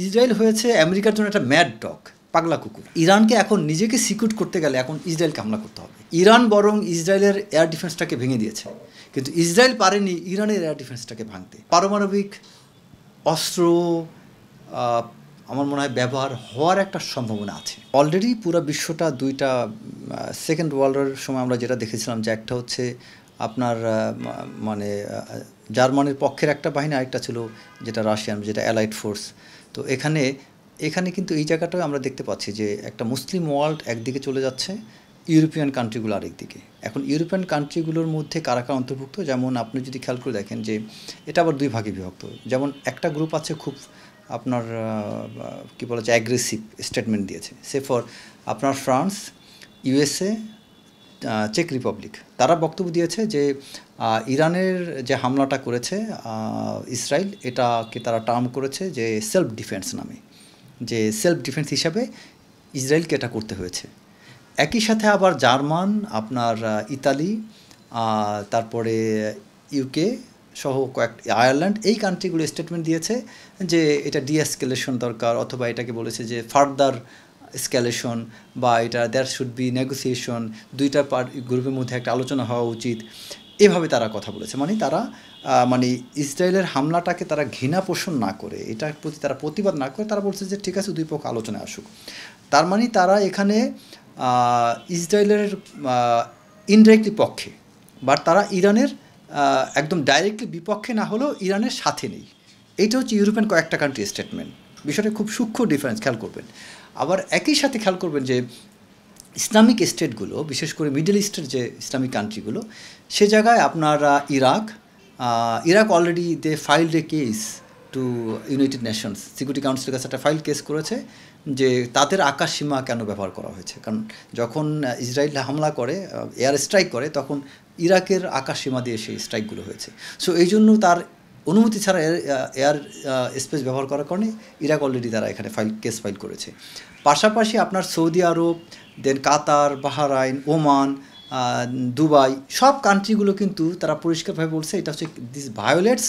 Israel হয়েছে আমেরিকার জন্য একটা ম্যাড ডগ, পাগলা কুকুর। ইরানকে এখন নিজেকে সিকিউর করতে গেলে এখন ইসরায়েলকে হামলা করতে হবে। ইরান বরং ইসরায়েলের এয়ার ডিফেন্সটাকে ভেঙে দিয়েছে, কিন্তু ইসরায়েল পারেনি ইরানের এয়ার ডিফেন্সটাকে ভাঙতে। পারমাণবিক অস্ত্র আমার মনে হয় ব্যবহার হওয়ার একটা সম্ভাবনা আছে। অলরেডি পুরো বিশ্বটা দুইটা সেকেন্ড ওয়ার্ল্ডের সময় আমরা যেটা দেখেছিলাম, যে একটা হচ্ছে আপনার মানে জার্মানির পক্ষের একটা বাহিনী, আরেকটা ছিল যেটা রাশিয়ান, যেটা অ্যালাইড ফোর্স। তো এখানে কিন্তু এই জায়গাটাও আমরা দেখতে পাচ্ছি যে একটা মুসলিম ওয়ার্ল্ড একদিকে চলে যাচ্ছে, ইউরোপিয়ান কান্ট্রিগুলো আরেকদিকে। এখন ইউরোপিয়ান কান্ট্রিগুলোর মধ্যে কারা কারা অন্তর্ভুক্ত, যেমন আপনি যদি খেয়াল করে দেখেন যে এটা আবার দুই ভাগে বিভক্ত। যেমন একটা গ্রুপ আছে খুব আপনার কী বলা যায় অ্যাগ্রেসিভ স্টেটমেন্ট দিয়েছে, সে ফর আপনার ফ্রান্স, ইউএসএ, চেক রিপাবলিক। তারা বক্তব্য দিয়েছে যে ইরানের যে হামলাটা করেছে ইসরায়েল, এটাকে তারা টার্ম করেছে যে সেলফ ডিফেন্স নামে, যে সেলফ ডিফেন্স হিসাবে ইসরায়েলকে এটা করতে হয়েছে। একই সাথে আবার জার্মান, আপনার ইতালি, তারপরে ইউকে সহ আয়ারল্যান্ড, এই কান্ট্রিগুলো স্টেটমেন্ট দিয়েছে যে এটা ডিএসকেলেশন দরকার, অথবা এটাকে বলেছে যে ফার্দার এসকেলেশন, বা এটা দ্যার শুড বি নেগোসিয়েশন, দুইটা গ্রুপের মধ্যে একটা আলোচনা হওয়া উচিত। এভাবে তারা কথা বলেছে। মানে তারা মানে ইসরায়েলের হামলাটাকে তারা ঘৃণা পোষণ না করে, এটার প্রতি তারা প্রতিবাদ না করে, তারা বলছে যে ঠিক আছে, দুই পক্ষ আলোচনায় আসুক। তার মানে তারা এখানে ইসরায়েলের ইনডাইরেক্টলি পক্ষে, বাট তারা ইরানের একদম ডাইরেক্টলি বিপক্ষে না হলেও ইরানের সাথে নেই। এইটা হচ্ছে ইউরোপিয়ান কয়েকটা কান্ট্রি স্টেটমেন্ট। বিষয়টা খুব সূক্ষ্ম ডিফারেন্স, খেয়াল করবেন। আবার একই সাথে খেয়াল করবেন যে ইসলামিক স্টেটগুলো, বিশেষ করে মিডল ইস্টের যে ইসলামিক কান্ট্রিগুলো, সে জায়গায় আপনার Iraq already they filed a case to United Nations security কাউন্সিলের কাছে একটা কেস করেছে যে তাদের আকাশ সীমা কেন ব্যবহার করা হয়েছে। কারণ যখন ইসরায়েল হামলা করে, এয়ার স্ট্রাইক করে, তখন ইরাকের আকাশ সীমা দিয়ে সেই স্ট্রাইকগুলো হয়েছে। সো এই জন্য তার অনুমতি ছাড়া এয়ার স্পেস ব্যবহার করার কারণে ইরাক অলরেডি তারা এখানে কেস ফাইল করেছে। পাশাপাশি আপনার Saudi Arab, then Qatar, Bahrain, Oman, Dubai, সব কান্ট্রিগুলো কিন্তু তারা পরিষ্কারভাবে বলছে এটা হচ্ছে this violates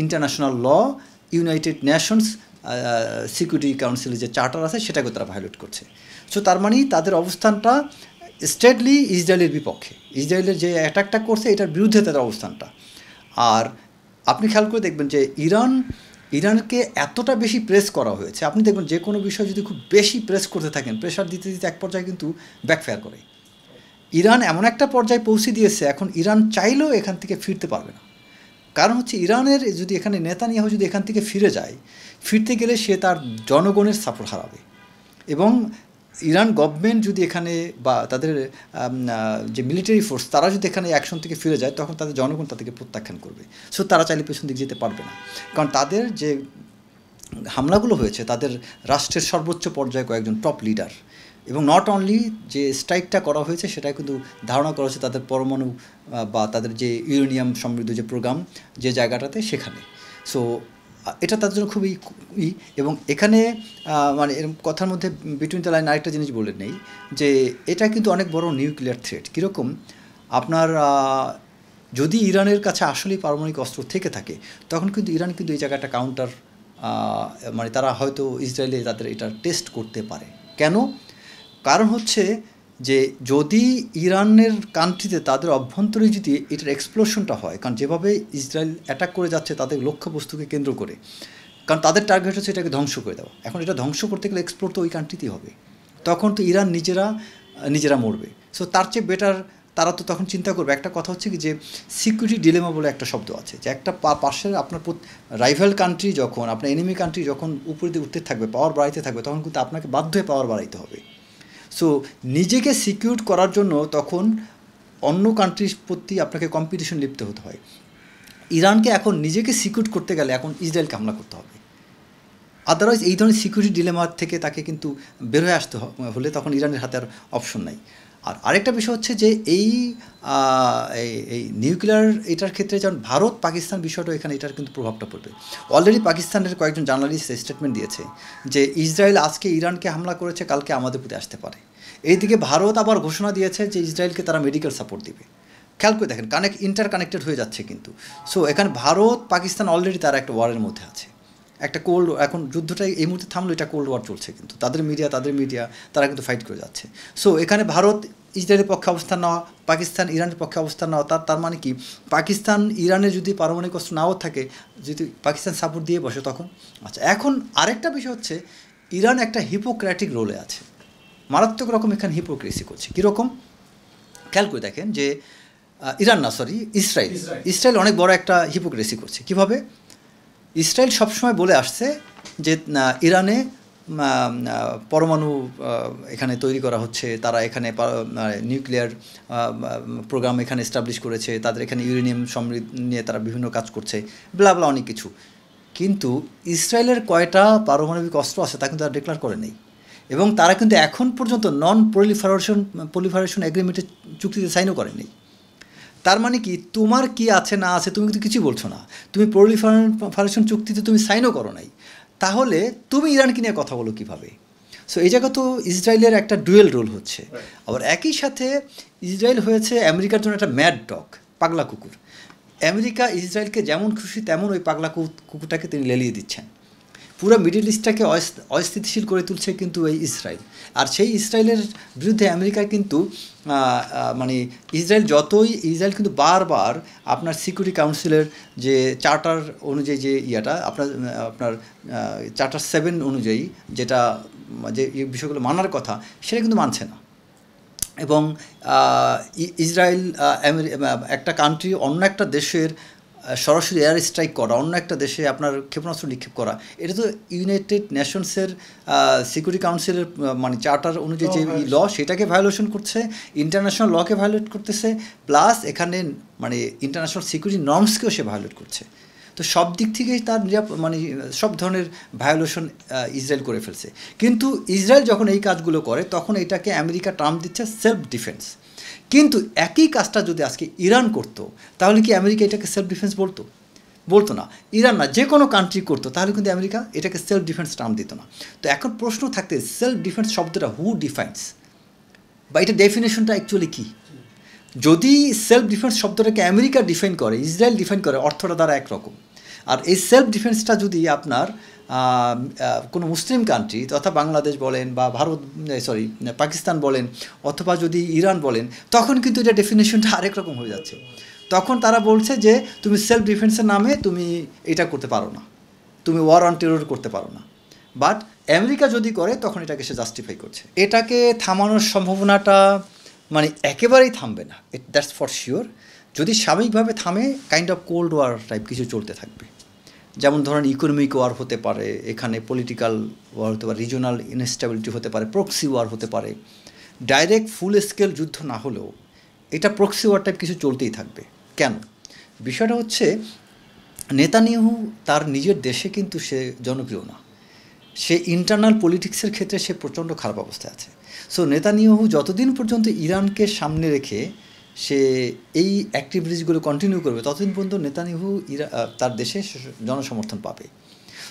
international law, United Nations security কাউন্সিলের যে চার্টার আছে সেটাকে তারা ভায়োলেট করছে। সো তার মানে তাদের অবস্থানটা স্ট্রেটলি ইসরায়েলের বিপক্ষে। ইসরায়েলের যে অ্যাটাকটা করছে এটার বিরুদ্ধে তাদের অবস্থানটা। আর আপনি খেয়াল করে দেখবেন যে ইরানকে এতটা বেশি প্রেস করা হয়েছে। আপনি দেখবেন যে কোনো বিষয় যদি খুব বেশি প্রেস করতে থাকেন, প্রেশার দিতে দিতে এক পর্যায়ে কিন্তু ব্যাকফায়ার করে। ইরান এমন একটা পর্যায়ে পৌঁছে দিয়েছে, এখন ইরান চাইলেও এখান থেকে ফিরতে পারবে না। কারণ হচ্ছে ইরানের যদি এখানে নেতানিয়াহু যদি এখান থেকে ফিরতে গেলে সে তার জনগণের সাপোর্ট হারাবে, এবং ইরান গভর্নমেন্ট যদি এখানে বা তাদের যে মিলিটারি ফোর্স তারা যদি এখানে অ্যাকশন থেকে ফিরে যায়, তখন তাদের জনগণ তাদেরকে প্রত্যাখ্যান করবে। সো তারা চাইলে পেছন দিকে যেতে পারবে না। কারণ তাদের যে হামলাগুলো হয়েছে, তাদের রাষ্ট্রের সর্বোচ্চ পর্যায়ে কয়েকজন টপ লিডার, এবং নট অনলি যে স্ট্রাইকটা করা হয়েছে সেটা কিন্তু ধারণা করা হচ্ছে তাদের পরমাণু বা তাদের যে ইউরেনিয়াম সমৃদ্ধ যে প্রোগ্রাম যে জায়গাটাতে, সেখানে। সো এটা তাদের জন্য খুবই এবং এখানে মানে এর কথার মধ্যে বিটুইন দ্য লাইন আরেকটা জিনিস বলে নেই যে এটা কিন্তু অনেক বড় নিউক্লিয়ার থ্রেট। কীরকম, আপনার যদি ইরানের কাছে আসলেই পারমাণবিক অস্ত্র থেকে থাকে, তখন কিন্তু ইরান কিন্তু এই জায়গাটা কাউন্টার, মানে তারা হয়তো ইসরায়েলে তাদের এটা টেস্ট করতে পারে। কেন? কারণ হচ্ছে যে যদি ইরানের কান্ট্রিতে তাদের অভ্যন্তরে যদি এটার এক্সপ্লোশনটা হয়, কারণ যেভাবে ইসরায়েল অ্যাটাক করে যাচ্ছে তাদের লক্ষ্যবস্তুকে কেন্দ্র করে, কারণ তাদের টার্গেট হচ্ছে এটাকে ধ্বংস করে দেওয়া। এখন এটা ধ্বংস করতে গেলে এক্সপ্লোর তো ওই কান্ট্রিতেই হবে, তখন তো ইরান নিজেরা মরবে। সো তার চেয়ে বেটার তারা তো তখন চিন্তা করবে। একটা কথা হচ্ছে কি যে সিকিউরিটি ডিলেমা বলে একটা শব্দ আছে, যে একটা পাশের আপনার রাইভাল কান্ট্রি যখন, আপনার এনিমি কান্ট্রি যখন উপরে দিয়ে উঠতে থাকবে, পাওয়ার বাড়াইতে থাকবে, তখন কিন্তু আপনাকে বাধ্য হয়ে পাওয়ার বাড়াইতে হবে। সো নিজেকে সিকিউর করার জন্য তখন অন্য কান্ট্রির প্রতি আপনাকে কম্পিটিশন লিপ্ত হতে হয়। ইরানকে এখন নিজেকে সিকিউর করতে গেলে এখন ইসরায়েলকে হামলা করতে হবে। আদারওয়াইজ এই ধরনের সিকিউরিটি ডিলেমা থেকে তাকে কিন্তু বের হয়ে আসতে হলে তখন ইরানের হাতে আর অপশন নাই। আর আরেকটা বিষয় হচ্ছে যে এই নিউক্লিয়ার এটার ক্ষেত্রে যেমন ভারত পাকিস্তান বিষয়টা, এখানে এটার কিন্তু প্রভাবটা পড়বে। অলরেডি পাকিস্তানের কয়েকজন জার্নালিস্ট স্টেটমেন্ট দিয়েছে যে ইসরায়েল আজকে ইরানকে হামলা করেছে, কালকে আমাদের প্রতি আসতে পারে। এইদিকে ভারত আবার ঘোষণা দিয়েছে যে ইসরায়েলকে তারা মেডিকেল সাপোর্ট দিবে। খেয়াল করে দেখেন, ইন্টারকানেক্টেড হয়ে যাচ্ছে কিন্তু। সো এখানে ভারত পাকিস্তান অলরেডি তারা একটা ওয়ারের মধ্যে আছে। একটা কোল্ড, এখন যুদ্ধটা এই মুহূর্তে থামলো, এটা কোল্ড ওয়ার চলছে, কিন্তু তাদের মিডিয়া তারা কিন্তু ফাইট করে যাচ্ছে। সো এখানে ভারত ইসরায়েলের পক্ষে অবস্থান নেওয়া, পাকিস্তান ইরানের পক্ষে অবস্থান নেওয়া, তার মানে কি পাকিস্তান ইরানের যদি পারমাণবিক অস্ত্র নাও থাকে, যদি পাকিস্তান সাপোর্ট দিয়ে বসে তখন। আচ্ছা, এখন আরেকটা বিষয় হচ্ছে ইরান একটা হিপোক্রেটিক রোলে আছে, মারাত্মক রকম এখানে হিপোক্রেসি করছে। কীরকম খেয়াল করে দেখেন যে ইসরায়েল অনেক বড় একটা হিপোক্রেসি করছে। কিভাবে? ইসরায়েল সবসময় বলে আসছে যে ইরানে পরমাণু এখানে তৈরি করা হচ্ছে, তারা এখানে নিউক্লিয়ার প্রোগ্রাম এখানে এস্টাবলিশ করেছে, তাদের এখানে ইউরেনিয়াম সমৃদ্ধ নিয়ে তারা বিভিন্ন কাজ করছে, ব্লা ব্লা অনেক কিছু। কিন্তু ইসরায়েলের কয়টা পারমাণবিক অস্ত্র আছে তা কিন্তু তারা ডিক্লেয়ার করে নেই, এবং তারা কিন্তু এখন পর্যন্ত নন প্রলিফারেশন এগ্রিমেন্টের চুক্তিতে সাইনও করেনি। তার মানে কি, তোমার কি আছে না আছে তুমি কিন্তু কিছুই বলছো না, তুমি প্রলিফারেশন চুক্তিতে তুমি সাইনও করো নাই, তাহলে তুমি ইরানকে নিয়ে কথা বলো কীভাবে? সো এই জায়গা তো ইসরায়েলের একটা ডুয়েল রোল হচ্ছে। আবার একই সাথে ইসরায়েল হয়েছে আমেরিকার জন্য একটা ম্যাড ডগ, পাগলা কুকুর। আমেরিকা ইসরায়েলকে যেমন খুশি তেমন ওই পাগলা কুকুরটাকে তিনি লেলিয়ে দিচ্ছেন। পুরো মিডল ইস্টটাকে অস্থিতিশীল করে তুলছে কিন্তু এই ইসরায়েল। আর সেই ইসরায়েলের বিরুদ্ধে আমেরিকা কিন্তু মানে ইসরায়েল কিন্তু বারবার আপনার সিকিউরিটি কাউন্সিলের যে চার্টার অনুযায়ী যে আপনার চার্টার 7 অনুযায়ী যেটা যে বিষয়গুলো মানার কথা সেটা কিন্তু মানছে না। এবং ইসরায়েল একটা কান্ট্রি অন্য একটা দেশের সরাসরি এয়ার স্ট্রাইক করা, অন্য একটা দেশে আপনার ক্ষেপণাস্ত্র নিক্ষেপ করা, এটা তো ইউনাইটেড নেশনসের সিকিউরিটি কাউন্সিলের মানে চার্টার অনুযায়ী যে ল সেটাকে ভায়োলেশন করছে, ইন্টারন্যাশনাল লকে ভায়োলেট করতেছে, প্লাস এখানে মানে ইন্টারন্যাশনাল সিকিউরিটি নর্মসকেও সে ভায়োলেট করছে। তো সব দিক থেকেই তার মানে সব ধরনের ভায়োলেশন ইসরায়েল করে ফেলছে। কিন্তু ইসরায়েল যখন এই কাজগুলো করে তখন এটাকে আমেরিকা টার্ম দিচ্ছে সেলফ ডিফেন্স। কিন্তু একই কাজটা যদি আজকে ইরান করতো তাহলে কি আমেরিকা এটাকে সেলফ ডিফেন্স বলতো না? ইরান না, যে কোনো কান্ট্রি করতো তাহলে কিন্তু আমেরিকা এটাকে সেলফ ডিফেন্স টার্ম দিত না। তো এখন প্রশ্ন থাকতে সেলফ ডিফেন্স শব্দটা হু ডিফাইন্স, বা এটা ডেফিনেশনটা অ্যাকচুয়ালি কী? যদি সেলফ ডিফেন্স শব্দটাকে আমেরিকা ডিফাইন করে, ইসরায়েল ডিফাইন করে, অর্থটা দ্বারা একরকম। আর এই সেলফ ডিফেন্সটা যদি আপনার কোনো মুসলিম কান্ট্রি তথা বাংলাদেশ বলেন বা পাকিস্তান বলেন অথবা যদি ইরান বলেন, তখন কিন্তু এটা ডেফিনেশনটা আরেক রকম হয়ে যাচ্ছে। তখন তারা বলছে যে তুমি সেলফ ডিফেন্সের নামে তুমি এটা করতে পারো না, তুমি ওয়ার অন টেরর করতে পারো না। বাট আমেরিকা যদি করে তখন এটাকে সে জাস্টিফাই করছে। এটাকে থামানোর সম্ভাবনাটা মানে একেবারেই থামবে না, দ্যাটস ফর শিওর। যদি সাময়িকভাবে থামে, kind of cold war type কিছু চলতে থাকবে। যেমন ধরেন ইকোনমিক ওয়ার হতে পারে, এখানে পলিটিক্যাল ওয়ার হতে পারে, রিজনাল ইনস্টেবিলিটি হতে পারে, প্রক্সি ওয়ার হতে পারে। ডাইরেক্ট ফুল স্কেল যুদ্ধ না হলেও এটা প্রক্সি ওয়ার টাইপ কিছু চলতেই থাকবে। কেন? বিষয়টা হচ্ছে নেতানিয়াহু তার নিজের দেশে কিন্তু সে জনপ্রিয় না, সে ইন্টারনাল পলিটিক্সের ক্ষেত্রে সে প্রচণ্ড খারাপ অবস্থায় আছে। সো নেতানিয়াহু যতদিন পর্যন্ত ইরানকে সামনে রেখে সে এই অ্যাক্টিভিটিসগুলো কন্টিনিউ করবে ততদিন পর্যন্ত নেতানিয়াহু তার দেশে জনসমর্থন পাবে।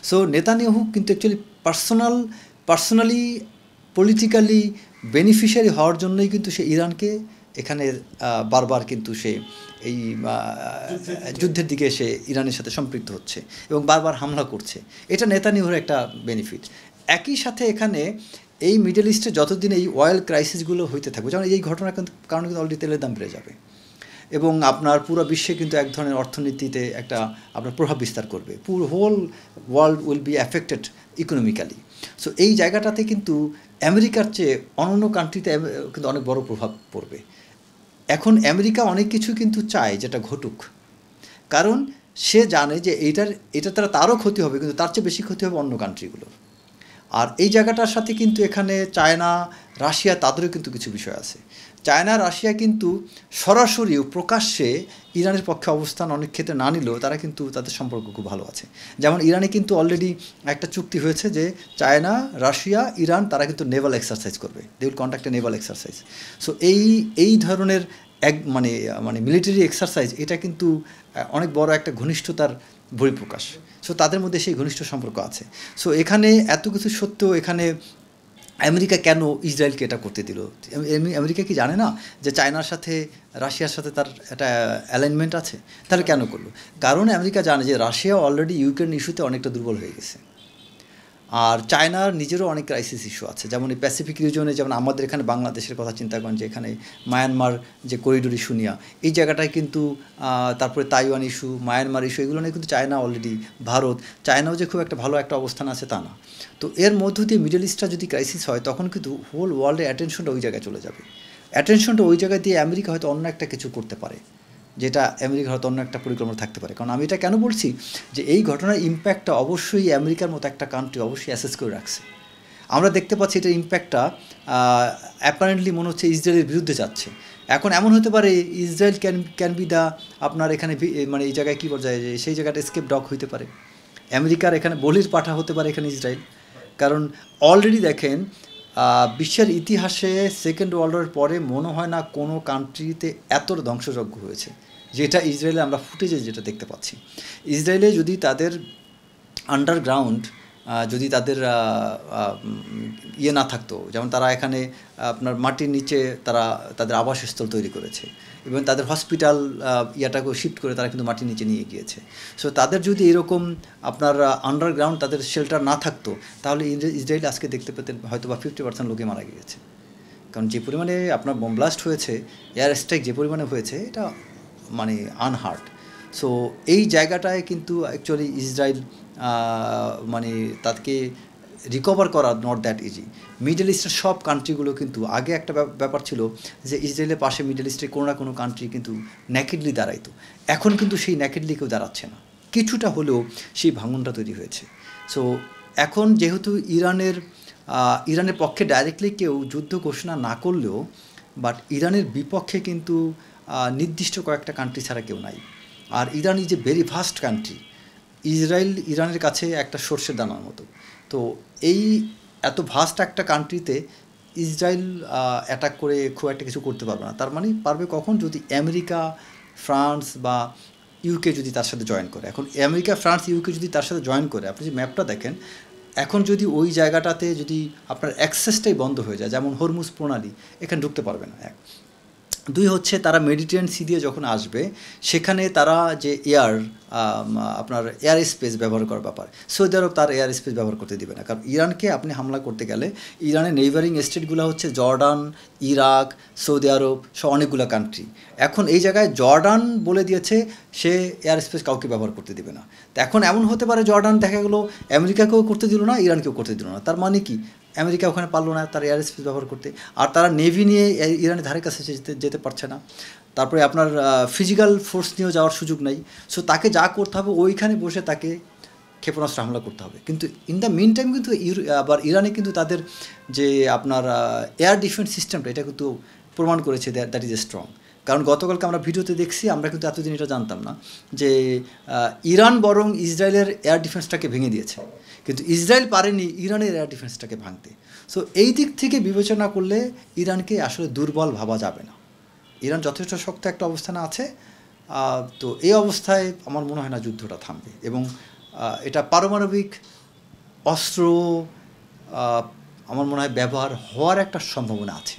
সো নেতানিয়াহু কিন্তু অ্যাকচুয়ালি পার্সোনালি পলিটিক্যালি বেনিফিশিয়ারি হওয়ার জন্যই কিন্তু সে ইরানকে এখানে বারবার কিন্তু সে এই যুদ্ধের দিকে সে ইরানের সাথে সম্পৃক্ত হচ্ছে এবং বারবার হামলা করছে। এটা নেতানিয়াহুর একটা বেনিফিট। একই সাথে এখানে এই মিডল ইস্টে যতদিন এই অয়েল ক্রাইসিসগুলো হইতে থাকবে, যেমন এই ঘটনার কারণে কিন্তু অলরেডি তেলের দাম বেড়ে যাবে এবং আপনার পুরো বিশ্বে কিন্তু এক ধরনের অর্থনীতিতে একটা আপনার প্রভাব বিস্তার করবে। পুরো whole world will be affected economically. So এই জায়গাটাতে কিন্তু আমেরিকার চেয়ে অন্যান্য কান্ট্রিতে কিন্তু অনেক বড় প্রভাব পড়বে। এখন আমেরিকা অনেক কিছু কিন্তু চায় যেটা ঘটুক, কারণ সে জানে যে এটা তারও ক্ষতি হবে, কিন্তু তার চেয়ে বেশি ক্ষতি হবে অন্য কান্ট্রিগুলোর। আর এই জায়গাটার সাথে কিন্তু এখানে চায়না, রাশিয়া তাদেরও কিন্তু কিছু বিষয় আছে। চায়না, রাশিয়া কিন্তু সরাসরি প্রকাশ্যে ইরানের পক্ষে অবস্থান অনেক ক্ষেত্রে না নিলেও তারা কিন্তু তাদের সম্পর্ক খুব ভালো আছে। যেমন ইরানে কিন্তু অলরেডি একটা চুক্তি হয়েছে যে চায়না, রাশিয়া, ইরান তারা কিন্তু নেভাল এক্সারসাইজ করবে, they will conduct a naval exercise. So এই ধরনের মানে মিলিটারি এক্সারসাইজ এটা কিন্তু অনেক বড় একটা ঘনিষ্ঠতার বহিঃপ্রকাশ। সো তাদের মধ্যে সেই ঘনিষ্ঠ সম্পর্ক আছে। সো এখানে এত কিছু সত্ত্বেও এখানে আমেরিকা কেন ইসরায়েলকে এটা করতে দিল? আমেরিকা কি জানে না যে চায়নার সাথে রাশিয়ার সাথে তার একটা অ্যালাইনমেন্ট আছে? তাহলে কেন করলো? কারণ আমেরিকা জানে যে রাশিয়া অলরেডি ইউক্রেন ইস্যুতে অনেকটা দুর্বল হয়ে গেছে। আর চায়নার নিজেরও অনেক ক্রাইসিস ইস্যু আছে, যেমন এই প্যাসিফিক রিজনে, যেমন আমাদের এখানে বাংলাদেশের কথা চিন্তা করেন যে এখানে মায়ানমার যে করিডোর ইস্যু নিয়ে, এই জায়গাটায় কিন্তু তারপরে তাইওয়ান ইস্যু, মায়ানমার ইস্যু, এগুলো নিয়ে কিন্তু চায়না অলরেডি, ভারত, চায়নাও যে খুব একটা ভালো একটা অবস্থান আছে তা না। তো এর মধ্য দিয়ে মিডল ইস্টটা যদি ক্রাইসিস হয় তখন কিন্তু হোল ওয়ার্ল্ডের অ্যাটেনশনটা ওই জায়গায় চলে যাবে। অ্যাটেনশনটা ওই জায়গায় দিয়ে আমেরিকা হয়তো অন্য একটা কিছু করতে পারে, যেটা আমেরিকার হয়তো অন্য একটা পরিকল্পনা থাকতে পারে। কারণ আমি এটা কেন বলছি, যে এই ঘটনার ইম্প্যাক্টটা অবশ্যই আমেরিকার মতো একটা কান্ট্রি অবশ্যই অ্যাসেস করে রাখছে। আমরা দেখতে পাচ্ছি এটার ইম্প্যাক্টটা অ্যাপারেন্টলি মনে হচ্ছে ইসরায়েলের বিরুদ্ধে যাচ্ছে। এখন এমন হতে পারে ইসরায়েল ক্যান বি দ্য, আপনার এখানে মানে এই জায়গায় কী বলা যায়, যে সেই জায়গাটা এসকেপ ডগ হইতে পারে, আমেরিকার এখানে বলির পাঠা হতে পারে এখানে ইসরায়েল। কারণ অলরেডি দেখেন বিশ্বের ইতিহাসে সেকেন্ড ওয়ার্ল্ড ওয়ারের পরে মনে হয় না কোনো কান্ট্রিতে এত ধ্বংসযজ্ঞ হয়েছে, যেটা ইসরায়েলে আমরা ফুটেজে যেটা দেখতে পাচ্ছি। ইসরায়েলে যদি তাদের আন্ডারগ্রাউন্ড, যদি তাদের ইয়ে না থাকতো, যেমন তারা এখানে আপনার মাটির নিচে তারা তাদের আবাসস্থল তৈরি করেছে, এবং তাদের হসপিটাল ইয়াটাকেও শিফট করে তারা কিন্তু মাটির নিচে নিয়ে গিয়েছে। সো তাদের যদি এরকম আপনার আন্ডারগ্রাউন্ড তাদের শেল্টার না থাকতো, তাহলে ইসরায়েল আজকে দেখতে পেতেন হয়তো বা 50% লোকে মারা গিয়েছে। কারণ যে পরিমাণে আপনার বোম ব্লাস্ট হয়েছে, এয়ার স্ট্রাইক যে পরিমাণে হয়েছে, এটা মানে আনহার্ড। সো এই জায়গাটায় কিন্তু অ্যাকচুয়ালি ইসরায়েল মানে তাকে রিকভার করা নট দ্যাট ইজি। মিডল ইস্টের সব কান্ট্রিগুলো কিন্তু আগে একটা ব্যাপার ছিল যে ইসরায়েলের পাশে মিডল ইস্টের কোনো না কোনো কান্ট্রি কিন্তু ন্যাকেডলি দাঁড়াইতো। এখন কিন্তু সেই ন্যাকেডলি কেউ দাঁড়াচ্ছে না, কিছুটা হলেও সেই ভাঙনটা তৈরি হয়েছে। সো এখন যেহেতু ইরানের পক্ষে ডাইরেক্টলি কেউ যুদ্ধ ঘোষণা না করলেও, বাট ইরানের বিপক্ষে কিন্তু নির্দিষ্ট কয়েকটা কান্ট্রি ছাড়া কেউ নাই। আর Iran is a very vast country. Israel ইরানের কাছে একটা সর্ষের দানার মতো। তো এই এত ভাস্ট একটা কান্ট্রিতে ইসরায়েল অ্যাটাক করে খুব একটা কিছু করতে পারবে না। তার মানে পারবে কখন, যদি আমেরিকা, ফ্রান্স বা ইউকে যদি তার সাথে জয়েন করে। এখন আমেরিকা, ফ্রান্স, ইউকে যদি তার সাথে জয়েন করে, আপনি যে ম্যাপটা দেখেন, এখন যদি ওই জায়গাটাতে যদি আপনার অ্যাক্সেসটাই বন্ধ হয়ে যায়, যেমন হরমুজ প্রণালী, এখানে ঢুকতে পারবে না। এক, দুই হচ্ছে তারা মেডিটেরিয়ান সি দিয়ে যখন আসবে, সেখানে তারা যে আপনার এয়ার স্পেস ব্যবহার করার ব্যাপার, সৌদি আরব তার এয়ার স্পেস ব্যবহার করতে দেবে না। কারণ ইরানকে আপনি হামলা করতে গেলে, ইরানের নেইবারিং স্টেটগুলো হচ্ছে জর্ডান, ইরাক, সৌদি আরব, সব অনেকগুলো কান্ট্রি। এখন এই জায়গায় জর্ডান বলে দিয়েছে সে এয়ার স্পেস কাউকে ব্যবহার করতে দেবে না। তো এখন এমন হতে পারে জর্ডান দেখা গেলো আমেরিকাকেও করতে দিল না, ইরানকেও করতে দিল না। তার মানে কি, আমেরিকা ওখানে পারলো না তার এয়ার স্পেস ব্যবহার করতে, আর তারা নেভি নিয়ে ইরানের ধারে কাছে যেতে পারছে না। তারপরে আপনার ফিজিক্যাল ফোর্স নিয়েও যাওয়ার সুযোগ নেই। সো তাকে যা করতে হবে, ওইখানে বসে তাকে ক্ষেপণাস্ত্র হামলা করতে হবে। কিন্তু ইন দ্য মিন টাইম কিন্তু আবার ইরানে কিন্তু তাদের যে আপনার এয়ার ডিফেন্স সিস্টেমটা, এটা কিন্তু প্রমাণ করেছে দ্যাট ইজ এ স্ট্রং। কারণ গতকালকে আমরা ভিডিওতে দেখছি, আমরা কিন্তু এতদিন এটা জানতাম না যে ইরান বরং ইসরায়েলের এয়ার ডিফেন্সটাকে ভেঙে দিয়েছে, কিন্তু ইসরায়েল পারেনি ইরানের এয়ার ডিফেন্সটাকে ভাঙতে। সো এই দিক থেকে বিবেচনা করলে ইরানকে আসলে দুর্বল ভাবা যাবে না। ইরান যথেষ্ট শক্ত একটা অবস্থানে আছে। তো এই অবস্থায় আমার মনে হয় না যুদ্ধটা থামবে, এবং এটা পারমাণবিক অস্ত্র আমার মনে হয় ব্যবহার হওয়ার একটা সম্ভাবনা আছে।